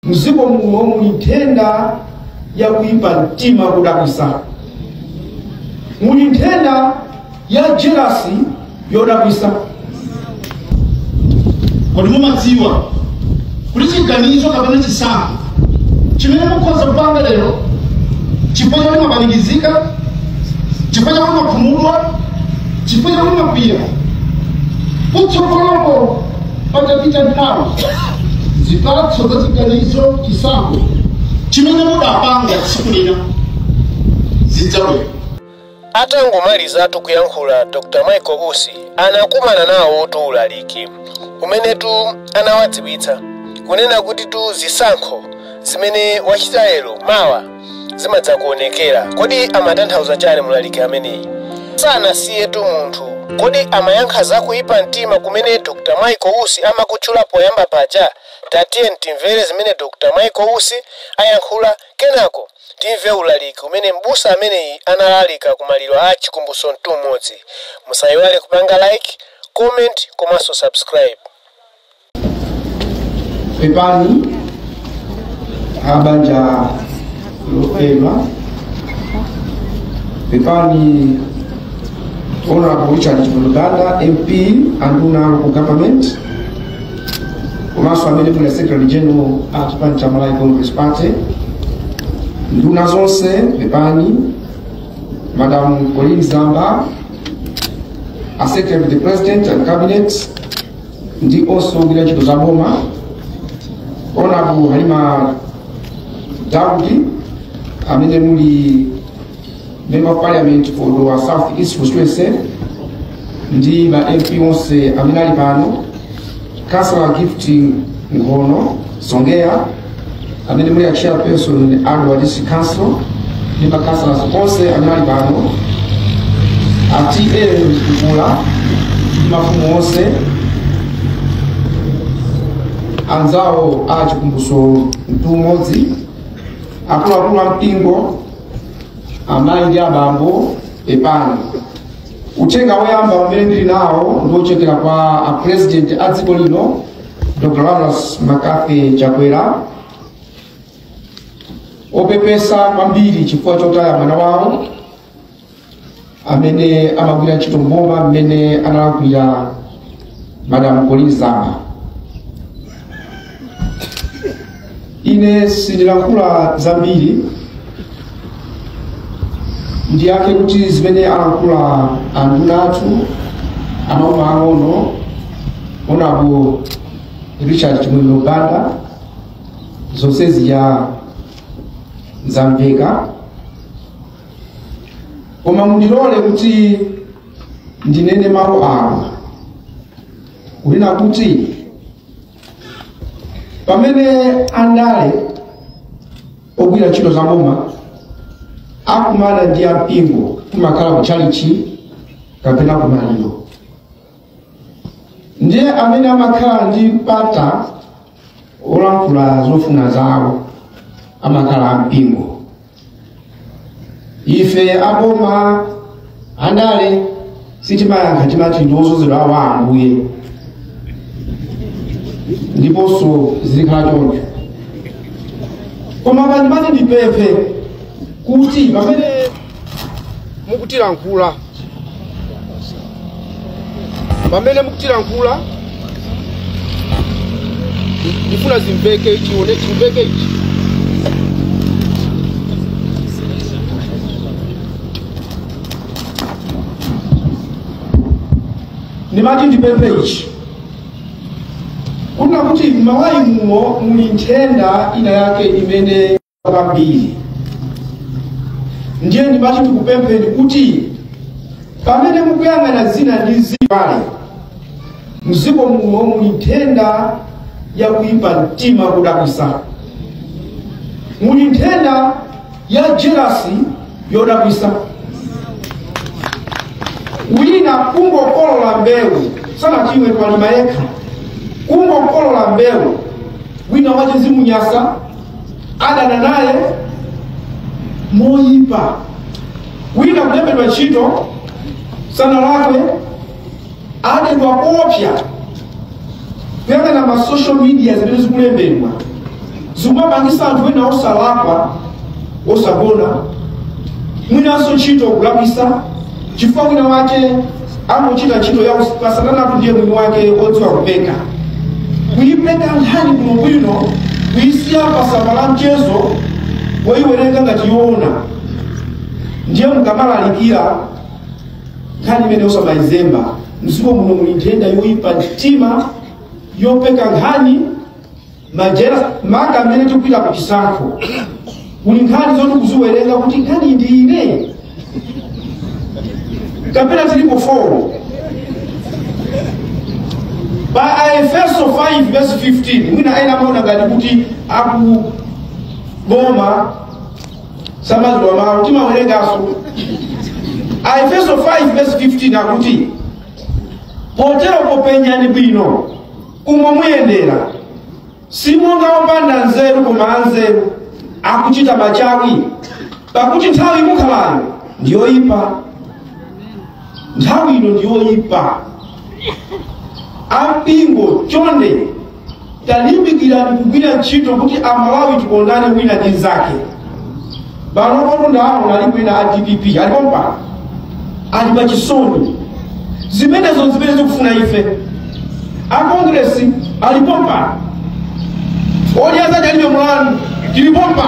mzigo muno mulintenda ya kuipa mtima kudabwisa, mulintenda ya jealousy yodabwisa. Kodi mumadziwa kuti chiganizo kapena chisankho chimene mukhoza kupanga lero chifukwa chakuti mapanikizika, chifukwa chakuti makhumudwa, chifukwa chakuti mapira kutsogoloko patapita nthawi zipatso za chiganizo chisankho chimene mudapanga tsiku lina zidzabwera. Atangomalizatu kuyankhula Dr. Michael Ussi anakumana nawo tuulaliki umenetu anawadziwitsa kunena kuti tu zisankho zimene wachita lero mawa zimadza kuonekera. Kodi amatanthauza chani mulaliki ameneyi? Sanasiyetu munthu kodi amayankha za kuipa mtima kumene Dr. Michael Ussi amakutchula poyamba paja. Tatiye timvere zimene Dr. Michael Ussi ayankhula, kenako timve ulaliki umene mbusa ameneyi analalika kumaliro a Chikumbutso Mtumodzi. Musayiwale kupanga like, comment komanso subscribe. Pepani abanja lopelwa, pepani Honorable Richard Chipoluganda, MP and Local Government, komanso amene muli Secretary General a chipani cha Malawi Congress Party, nduna zonse pepani, Madam Colleen Zamba, a Secretary of the President and Cabinet, ndi also village to Zaboma, Honorable Halima Daudi, amene muli Member of Parliament for the South East constituency, ndi ba MP onse amene ali pano, Councillor Gift Ngono Songea, amene muli a chairperson Arua District Council, ndi ba councillors onse amene ali pano, TA Mkula, ndi mafumu onse, anzawo a Chikumbutso Mtumodzi, akuluakulu a mpingo, amayi ndi abambo pepani. Uthenga woyamba umene ndili nawo ndiochokera kwa a President a dziko lino Dr. Lazarus Makape Chakwera, opepesa kwambiri chifukwa chotaya mwana wawo amene amagwira ntchito mboma mmene analagwira Madam Colleen Zamba. Ine sindilankhula zambiri, ndiyake kuti zimene alankhula anduna athu amauma ang'ono, Honorable Richard Chipoluganda, zonsezi ya zamveka, koma mundilole kuti ndinene mawu awa kunena kuti pamene andale ogwira ntchito za boma akumana ndi ampingo kumakhala kuchalichi kapena kumaliro, ndiye amene amakhala ndi mpata olankhula zofuna zawo amakhala ampingo. Ife aboma andale sitimayankha timati ndiwozozedwa wa Ambuye, ndiponso zikhala choncho. Koma pandimati ndipemphe kuti pamene mukutilankhula, ndifuna zimveke ichi, chimveke ichi. Ndimati ndipemphe ichi, kuna kuti Malawi muno muli nthenda ina yake imene kwambiri. Ndiye ndimati ndikupempheni kuti pamene mukuyang'ana zina ndi zipale, mzigo muno muli nthenda ya kuipa mtima kudabwisa, muli nthenda ya jealousy yodabwisa. Wina kungokolola mbewu sana chimwe palima yekha, kungokolola mbewu wina wache zimunyasa adana naye moyipa, wina kulembedwa ntchito sana lakwe adedwa kopya kuyang'ana ma social media zimene zikulembedwa zimapangisa anthu ena osalakwa osagona mwinaso ntchito kulapisa chifukwa wina wake amuchita ntchito ya pasananapo ndiye mwini wake odziwa kupeka kuyipeka nkhani kuno bwino kuyisiya pasamba la mchezo woyiwerenga ngati yoona ndiye mukamalalikira nkhani imene osamayizemba mzimu muno muli nthenda yoyipa mtima yopeka nkhani majera maka amene tikupita ku chisankho kuli nkhani zoti kuziwerenga kuti nkhani ndi ine kapena tilipo 4 pa Efeso 5 verse 15 mwina ena maona ngati kuti akuboma samazwa mawu timawerengaso Efeso 5 verse 15 akuti potero popenyani bwino umo muyendera simonga opanda nzeru koma anzeru akuchita machawi pakuti nthawi mukhalayo ndiyoyipa nthawi ino ndiyoyipa ampingo chonde talimbikirani kugwira ntchito kuti amalawi tikondane wina ndi nzake panopoto ndawo nalipo ina a DPP alipompa ali pachisoni zimenezo zimene zikufuna ife akongresi alipompa odiaza jalibe mulanu tilipompa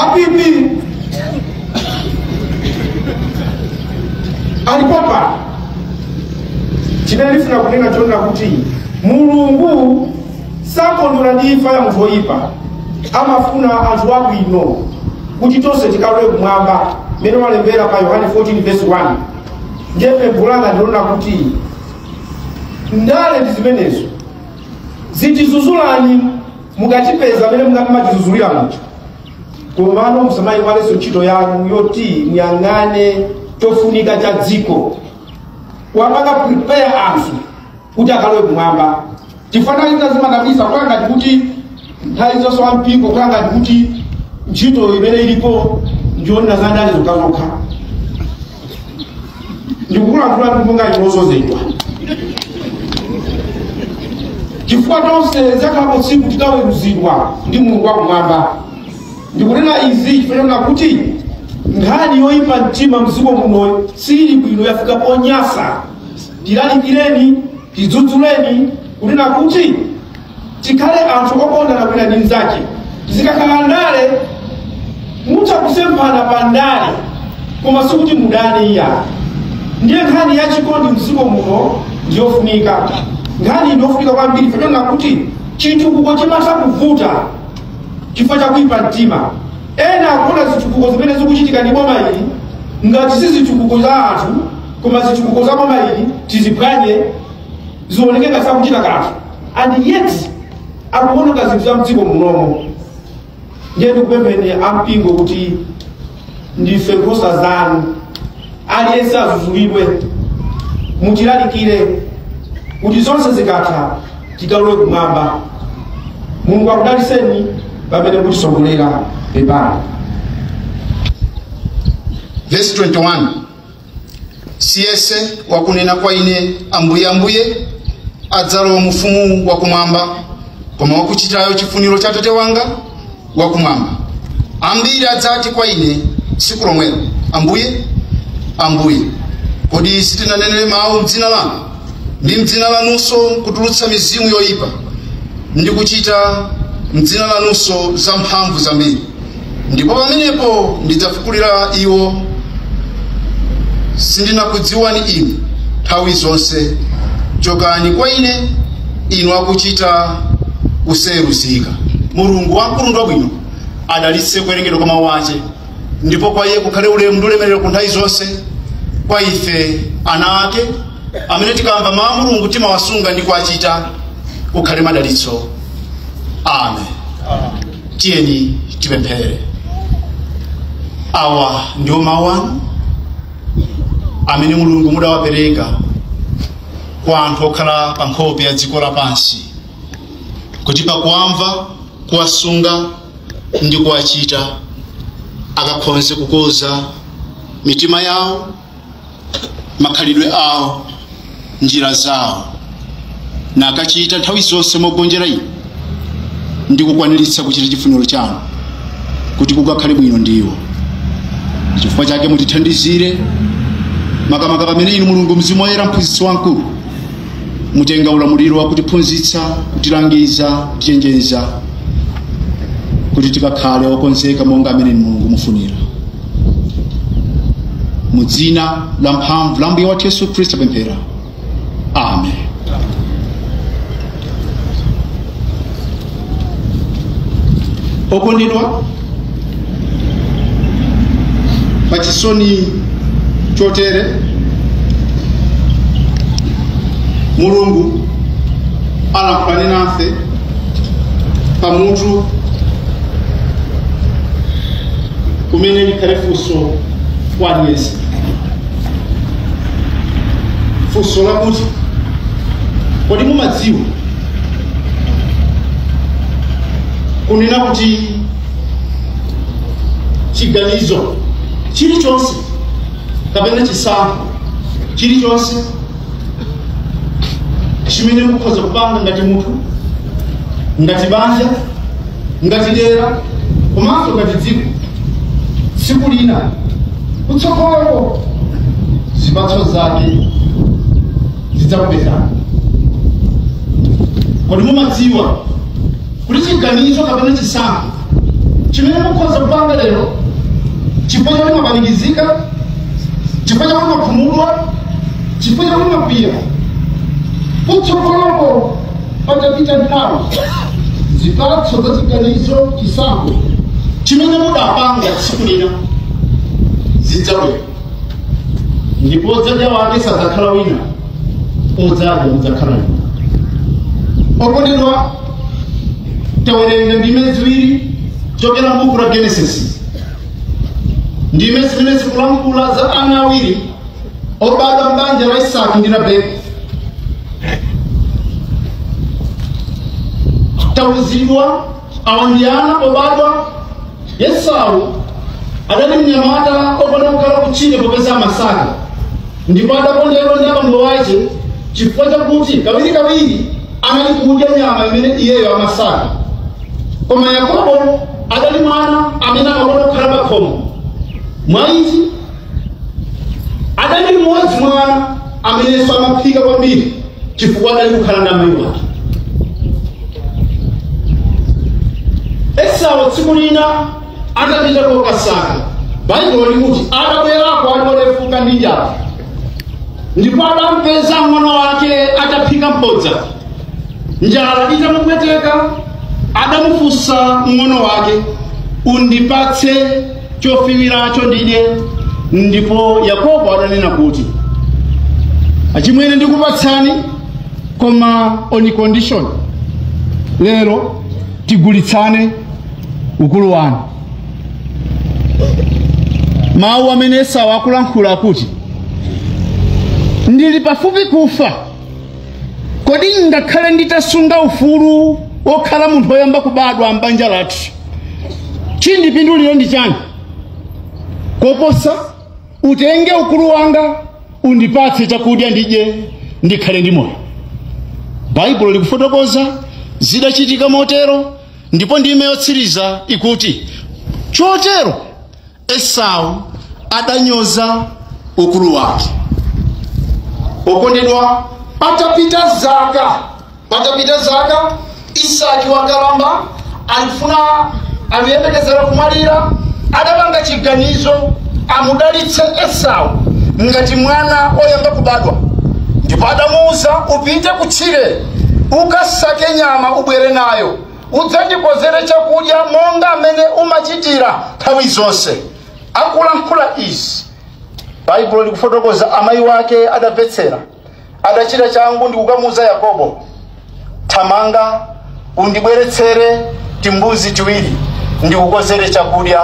apipi alipompa chinalifuna kunena chonga kuti mulungu sakondwera ndi imfa ya munthu woyipa amafuna anthu abwino kuti tonse tikalowe kumwamba mene walembera pa Yohane 14 verse 1 njepe bulanga ndiona kuti ndale ndi zimenezo zitizuzulani mukatipeza mene mungamajizuzulira mucho komano musamayi waleso ntchito yanu yoti muyang'ane tofunika cha dziko wapaka prepare anthu kuti akalowe kumwamba tifananiza zimadabisa kwangati kuti nthawi zonse wampingo kwangati kuti ntchito imene ilipo ndiona zandale zokazokha ndikukulankhula ndiponga inozozedwa chifukwa tonse zakhapo tsiku tikaweruzidwa ndi Mulungu wakumwamba ndikunena izi chifukwa kuti nkhani yoyipa mtima mziko muno sili bwino yafika ponyasa tilalikireni tidzudzuleni kunena kuti tikhale anthu okondana wina ndi mnzake tizikakhala ndale mutha kusemphana pa ndale koma sikuti mudane iya ndiye nkhani ya chikondi mziko muno ndiyofunika nkhani ndiyofunika kwambiri fenona kuti chitukuko chimatha kuvuta chifukwa cha kuyipa mtima ena akuna zitukuko zimene zikuchitika ndi boma ili ngati si zitukuko za anthu koma zitukuko za boma ili tizipwanye zioneke ngati sakuchita kanthu and yet akuoneka zinthu za mdziko munomo ndiye ndikupempheni ampingo kuti ndife nkhosa zanu aliyense azuzulidwe mutilalikire kuti zonse zikatha tikalowe kumwamba Mulungu akudaliseni pamene mutisogolera pepani. Verse 21 siyese wakunena kwa ine ambuye ambuye adzalowa mufumu wakumwamba koma wakuchitayo chifuniro cha Tate wanga wakumwamba. Ambiri adzati kwa ine siku lomwelo ambuye ambuye kodi sitinanenere mawu m'dzina lanu ndi m'dzina lanunso kutulutsa mizimu yoyipa ndi kuchita m'dzina lanunso za mphamvu zambiri ndipo pamenepo ndidzafukulira iwo sindinakudziwani inu nthawi zonse chokani kwa ine inu akuchita kuseruzika. Mulungu wamkulu wabwino adalitse kuwerengedwa kwa mawu ake ndipo kwa iye kukhale ulemu ndi ulemerero ku nthawi zonse kwa ife ana ake amene tikamva mawu Mulungu timawasunga ndi kuachita kukhale madalitso. Amen. Tiyeni tipemphere. Awa ndiwo mawu anu amene Mulungu mudawapereka kwa anthu okhala pa nkhope ya dziko lapansi kuti pakuamva kuwasunga ndi kuwachita akakhonze kukoza mitima yawo makhalidwe awo njira zawo nakachita nthawi zonse mogonjera inu ndikukwaniritsa kuchita chifuniro chanu kuti kukakhale bwino ndiwo. Chifukwa chake mutithandizire makamaka pamene inu Mulungu Mzimu Woyera mphunzitsi wamkulu mutenga ulamuliro wa kutiphunzitsa, kutilangiza, kutichenjeza kuti tikakhale okonzeka monga amene Mulungu mufunira. Mu dzina la mphamvu la Mbuye wathu Yesu Khristu pemphera. Amen. Okondedwa, pachisoni chotere Mulungu anakhulana nafe pamutu kumene likhale funso kwa aliyense. Funso lakuti kodi mumadziwa kunena kuti chiganizo chilichonse kapena chisankho chilichonse chimene mukhoza kupanga ngati munthu, ngati banja, ngati dera, komanso ngati dziko, tsiku lina kutsogoloko zipatso zake zidzakupezani. Kodi mumadziwa kuti chiganizo kapena chisankho chimene mukhoza kupanga lero, chifukwa chakuti mapanikizika, chifukwa chakuti makhumudwa, chifukwa chakuti mapira, kutsogoloko patapita nthawi zipatso za chiganizo chisankho chimene mudapanga tsiku lina zidzabwera, ndipo odzadya wake sadzakhala wina, odzadya mudzakhala wina. Okondedwa, tawerenga ndime ziwiri chokera m'buku la Genesis. Ndime zimene zikulankhula za ana awiri obadwa m'banja la Isaki ndi Rebeka. Tawuzidwa awa ndi ana obadwa. Esau adali mnyamata okonda kukhala kutchire popeza amasaka, ndipo adakondedwa ndi abambo wake chifukwa chakuti kawirikawiri anali kudya nyama imene iyeyo amasaka. Koma Yakobo adali mwana amene amakonda kukhala pakhomo. Mwaiti adali mmodzi mwana amenenso amaphika kwambiri chifukwa adali kukhala ndi amayi wake. Esau tsiku lina atapita kokasaka, Baibulo likuti adabwerako atolefuka ndi njala, ndipo adampeza mng'ono wake ataphika mpodza. Njala itamupweteka adamufunsa mng'ono wake, undipatse chofiwiracho ndidye. Ndipo Yakobo adanena kuti, achimwene ndikupatsani, koma on condition, lero tigulitsane ukulu wanu. Mawu amene Esau akulankhula kuti, ndili pafupi kufa, kodi ngakhale nditasunga ufulu wokhala munthu woyamba kubadwa m'banja lathu, chindipinduliro ndi chani? Koposa utenge ukulu wanga undipatse chakudya ndidye ndikhale ndi moyo. Baibulo likufotokoza zidachitika motero, ndipo ndime yotsiriza ikuti, chotero Esau adanyoza ukulu wake. Okondedwa, patapita zaka Isaki wakalamba alifuna aliyembekezera kumwalira, adapanga chiganizo amudalitse Esau ngati mwana oyamba kubadwa. Ndipo adamuuza, upite kutchire ukasake nyama ubwere nayo, udzandikozere chakudya monga amene umachitira nthawi zonse. Akulankhula izi, Baibulo likufotokoza amayi wake adamvetsera, adachita changu ndi kukamuuza Yakobo, thamanga undibweretsere timbuzi tiwiri ndikukozere chakudya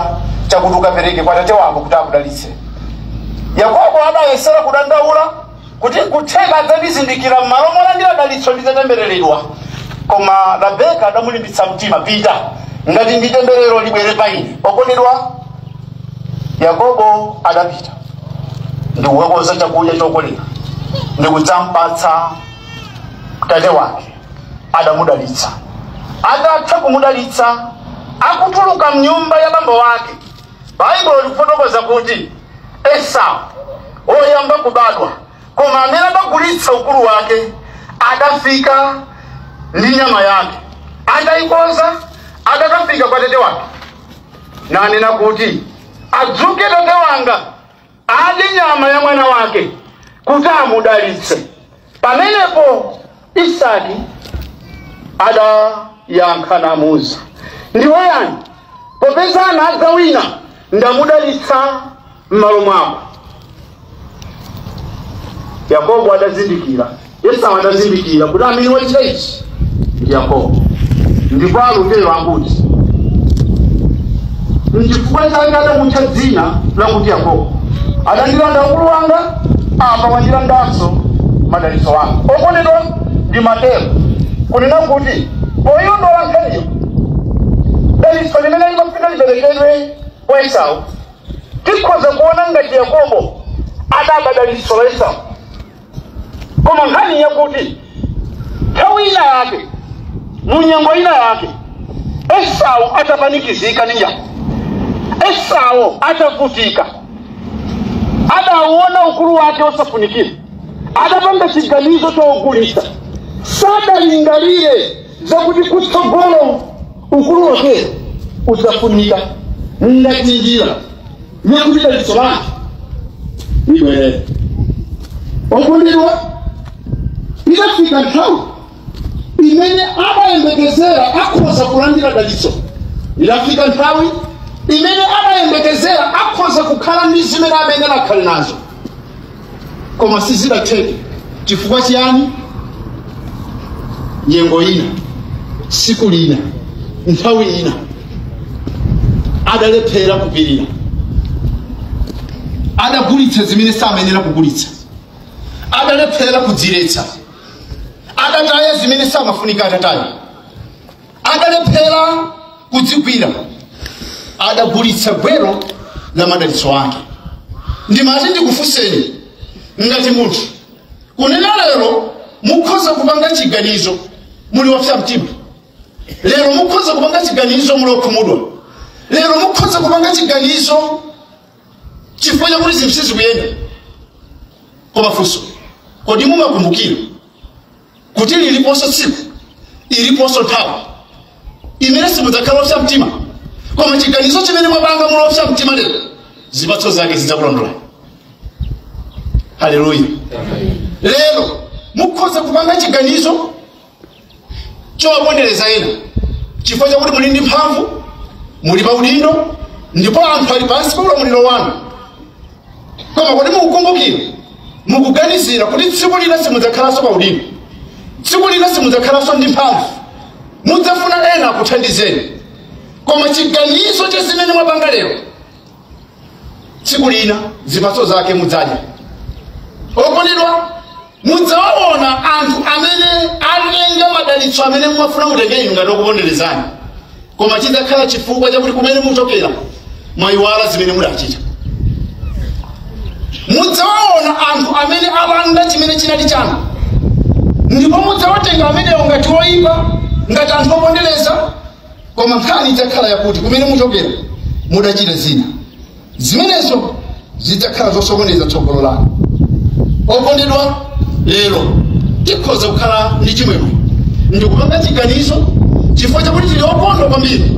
chakuti ukapereke kwa tate wako kuti akudalitse. Yakobo adayesera kudandaula kuti kutheka adzandizindikira m'malo molandira dalitso ndidzatembereredwa. Koma Rebeka adamulimbitsa mtima, pita ngati ndi temberero libwere pa ine. Okondedwa, Yakobo adapita ndikukakoza chakudya chokolera ndikudzampatsa tate wake, adamudalitsa. adatha kumudalitsa akutuluka mnyumba ya bambo wake. Bible likufotokoza kuti Esau oyamba kubadwa koma amene adagulitsa ukulu wake adafika ndi nyama yake, adayikoza adakafika kwa tete wake nanena kuti adzuke tate wanga adi nyama ya mwana wake kuti amudalitse. Pamenepo Isaki adayankha namuwuza, ndiwe yani popeza anadza wina ndamudalitsa m'malo mwako. Yakobo adazindikira, Esau adazindikira kuti amene wachita ichi ndi Yakobo, ndipo alutero akuti n'chifukwa chake adamutcha dzina lakuti Yakobo. Adandilanda ukulu wanga apa wandilandanso madalitso wanga. Okondedwa ndi Mateo kunena kuti poyondola nkhaniyo dalitso limene limafika liperekedwe kwa Esau, tikhoza kuona ngati Yakobo adaba dalitso la Esau. Koma nkhani yakuti nthawi ina yake munyengo ina yake Esau atapanikizika ndi njala, Esau atavutika, adauona ukulu wake osafunikira, adapanga chiganizo chogulitsa. Sadalingalire zakuti kutsogolo ukulu wake usafunika ngati njira yakuti dalitso lake libwerere. Okondedwa, idafika nthawi imene abayembekezera akhoza kulandira dalitso. Idafika nthawi imene abayembekezera akhoza kukhala ndi zimene amene akhale nazo, koma sizidatheke. Chifukwa chiyani? Nyengo ina, siku lina, nthawi ina adalephera kupirira, adagulitsa zimene samenera kugulitsa, adalephera kudziretsa, adataya zimene samafunika atataya, adalephera kudzigwira, adagulitsa gwero la madalitso ake. Ndimati ndikufunseni ngati munthu kunena lero mukhoza kupanga chiganizo muli wapsa mtima, lero mukhoza kupanga chiganizo muli okhumudwa, lero mukhoza kupanga chiganizo chifukwa chakuti zinthu sizikuyenda. Koma funso, kodi mumakumbukira kuti liliponso tsiku, iliponso nthawi imene simudzakhala wapsa mtima, koma chiganizo chimene mwapanga muli wapsa mtima lero zipatso zake zidzakulondola. Haleluya. Lero mukhoza kupanga chiganizo chowapondereza ena chifukwa chakuti muli ndi mphamvu, muli pa udindo, ndipo anthu ali pansi pa ulamuliro wanu. Koma kodi mukukumbukira, mukuganizira kuti tsiku lina simudzakhalanso pa udindo, tsiku lina simudzakhalanso ndi mphamvu, mudzafuna ena kuthandizeni, koma chiganizo cha zimene mwapanga lero tsiku lina zipatso zake mudzadya. Okondedwa, mudzawaona anthu amene alenga madalitso amene mwafuna mutenge inu ngati okuponderezani, koma chidzakhala chifukwa chakuti kumene muchokera mwayiwala zimene mudachita. Mudzawaona anthu amene alanda chimene chinali chanu, ndipo mudzawatenga amenewo ngati oyipa, ngati anthu opondereza, koma nkhani idzakhala yakuti kumene muchokera mudachita zina, zimenezo zidzakhala zosokoneza tsogolo lanu. Okondedwa, lero tikhoza kukhala ndi chimwemwe ndikupanga chiganizo chifukwa chakuti tili okondwa kwambiri,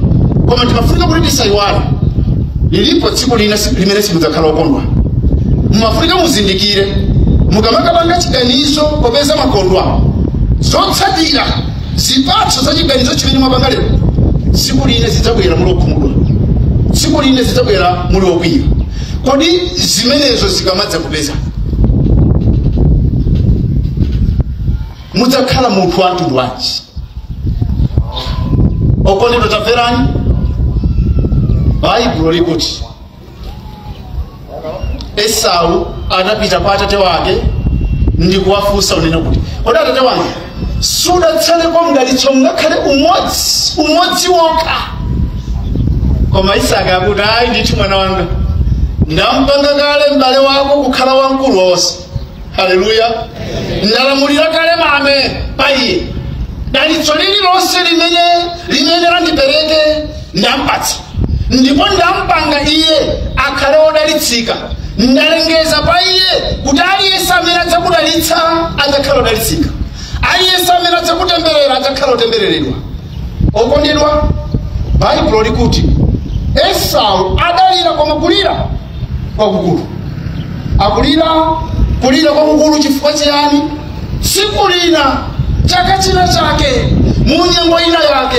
koma timafunika kuti tisayiwale lilipo tsiku lina limene simudzakhala okondwa. Mumafunika muzindikire, mukamakapanga chiganizo popeza makondwa, zotsatira zipatso za chiganizo chimene mwapanga lero tsiku lina zidzabwera muli okhumudwa, tsiku lina zidzabwera muli okwiya. Kodi zimenezo zikamadza kupeza mudzakhala munthu wa mtundu wanji? Okondedwa, tamverani. Baibulo likuti Esau anapita kwa atate wake ndi kuwafunsa unene kuti, kodi atate wanga sudatsaleko mdalitso ngakhale umodzi wokha? Koma Isaka akuti, ayi ndithu mwana wanga, ndampanga kale m'bale wako kukhala wamkulu wonse. Haleluya. Ndalamulira kale mame pa iye, dalitso lililonse limene landipereke ndampatsa, ndipo ndampanga iye akhale odalitsika. Ndalengeza pa iye kuti aliyense amene adzakudalitsa adzakhala odalitsika, aliyense amene adzakutemberera adzakhala otembereredwa. Okondedwa, Baibulo likuti Esau adalira koma kulira kwakukulu. Kulira kwakukulu chifukwa chiyani? Tsiku lina, chaka china chake, mu nyengo ina yake,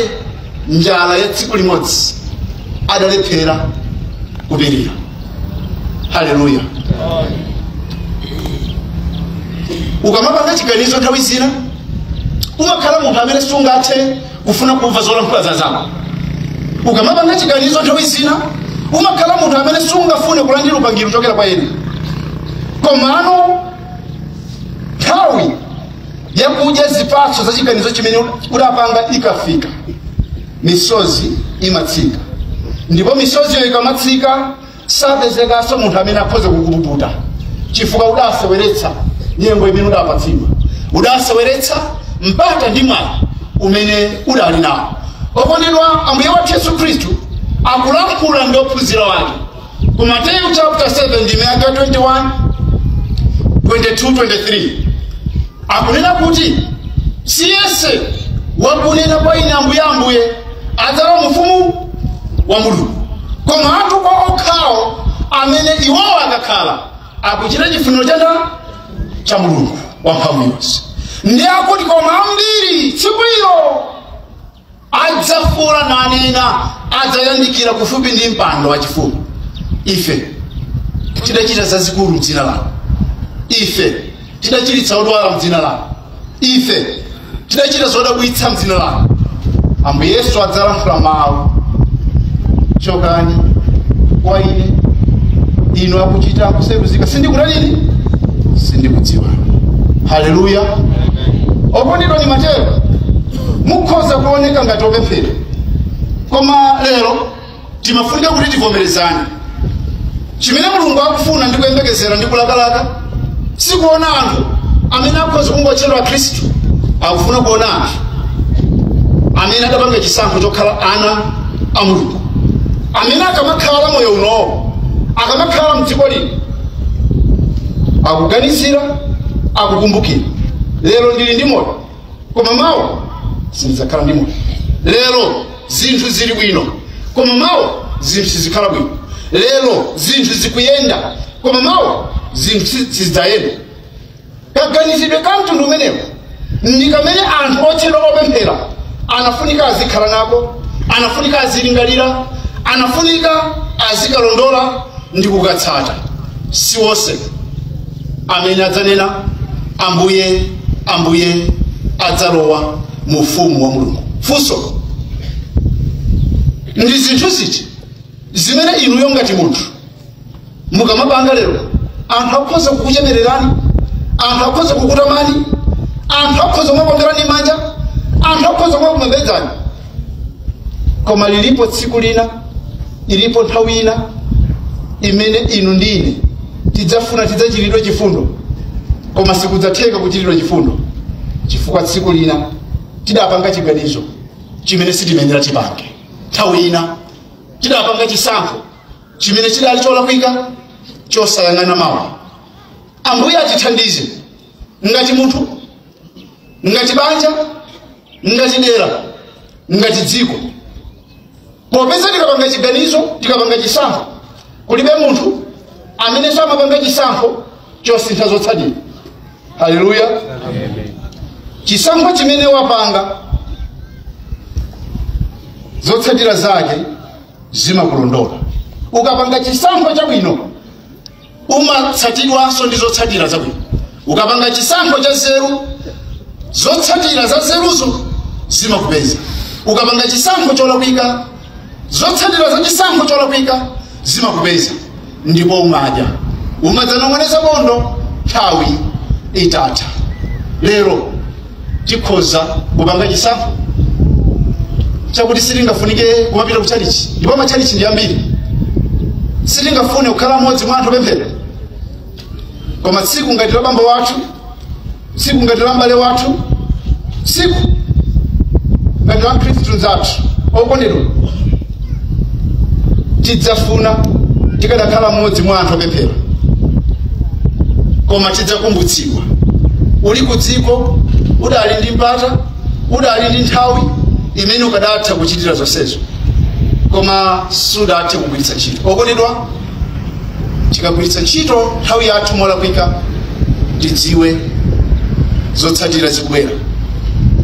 njala ya tsiku limodzi adalephera kupirira. Haleluya. Ukamapanga chiganizo nthawi zina umakhala munthu amene sungathe kufuna kumva zolankhula zako. Ukamapanga chiganizo nthawi zina umakhala munthu amene sungafune kulandira upangiro kuchokera kwa ena. Komano nthawi yakudya zipatso za chiganizo chimene udapanga ikafika, misozi imatsika. Ndipo misozi yo ikamatsika sapezekanso munthu amene akhoza kukububuta, chifukwa udaseweretsa nyengo imene udapatsidwa, udaseweretsa mpata ndi mwayi umene udali nawo. Okondedwa, Ambuye wathu Yesu Khristu akulankhula ndi ophunzira wake ku Mateyu chapter 7 ndi verse 21, 22, 23. Akunena kuti siyese wakunena kwa ine Ambuye adzalowa mfumu wa Mulungu, koma anthu okhawo amene iwowo akakhala akuchita chifuniro cha Mulungu wamphamvu yonse. Ndi akuti koma ambiri tsiku ilo adzafuwula nanena, adzayandikira kufupi ndi mpando wachifumu. Ife tidachita zazikulu m'dzina lako, ife tidachiritsa odwala m'dzina lako, ife tidachita zodabwitsa m'dzina lako. Ambuye Yesu adzalankhula mawu, chokani kwa ine inu akuchita kuseruzika sindikutalini sindikudziwa. Haleluya. Okondedwa, ni matero mukhoza kuoneka ngati opemphera, koma lero timafunika kuti tivomerezane. Chimene Mulungu akufuna ndi kuyembekezera ndi kulakalaka sikuona anthu amene akhoza kungotchedwa Khristu. Akufuna kuona anthu amene adapanga chisankho chokhala ana a Mulungu, amene akamakhala moyo uno, akamakhala mdziko lino, akuganizira, akukumbukira, lero ndili ndi moyo koma mawa sindidzakhala ndi moyo. Lero zinthu zili bwino koma mawa zinthu sizikhala bwino. Lero zinthu zikuyenda koma mawa zinthu sizidzayenda. Kaganizidwe ka mtundu umenewo ndi kamene anthu otchedwa opemphera anafunika azikhala nako, anafunika azilingalira, anafunika azikalondola ndi kukatsata. Si wonse amene adzanena Ambuye Ambuye adzalowa mu ufumu wa Mulungu. Funso, ndi zinthu ziti zimene inuyo ngati munthu mukamapanga lero anthu akhoza kukuchemererani, anthu akhoza kukutamani, anthu akhoza kumakomberani manja, anthu akhoza kumakumembedzani, koma lilipo tsiku lina, ilipo nthawi ina imene inu ndi ine tidzafuna tidzachiridwe chifundo, koma sikudzatheka kuchiridwa chifundo chifukwa tsiku lina tidapanga chiganizo chimene sitimenera tipange. Nthawi ina tidapanga chisankho chimene chidali cholakwika, chosayang'ana mawa. Ambuye atithandize ngati munthu, ngati banja, ngati dera, ngati dziko. Popeza tikapanga chiganizo, tikapanga chisankho, kulibe munthu amene samapanga chisankho chosintha zotsatira. Haleluya. Chisankho chimene wapanga zotsatira zake zimakulondola. Ukapanga chisankho chabwino umatsatidwanso ndi zotsatira zabwino. Ukapanga chisankho cha nzeru, zotsatira za nzeruzo zimakupeza. Ukapanga chisankho cholakwika, zotsatira za chisankho cholakwika zimakupeza, ndipo umadzanong'oneza bondo nthawi itatha. Lero tikhoza kupanga chisankho chakuti sitingafunike kumapita kuchalichi, ndipo machalichi ndi ambiri. Sitingafune kukhala mmodzi mwa anthu opemphera, koma tsiku ngati la bambo wathu, tsiku ngati la mbale wathu, tsiku ngati wa khristu zathu okondedwa tidzafuna tikadakhala mmodzi mwa anthu opemphera koma tidzakumbutsidwa uli ku dziko udali ndi mpata udali ndi nthawi imene ukadatha kuchitira zonsezo koma sudathe kugwiritsa ntchito okondedwa tikagwiritsa ntchito nthawi yathu molakwika tidziwe zotsatira zikubwera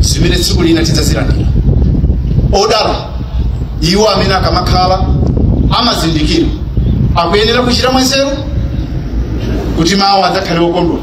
zimene tsiku lina tidzazilandira odala iwo amene akamakhala amazindikira akuyenera kuchita mwanzeru kuti mawu adzakhale okondwa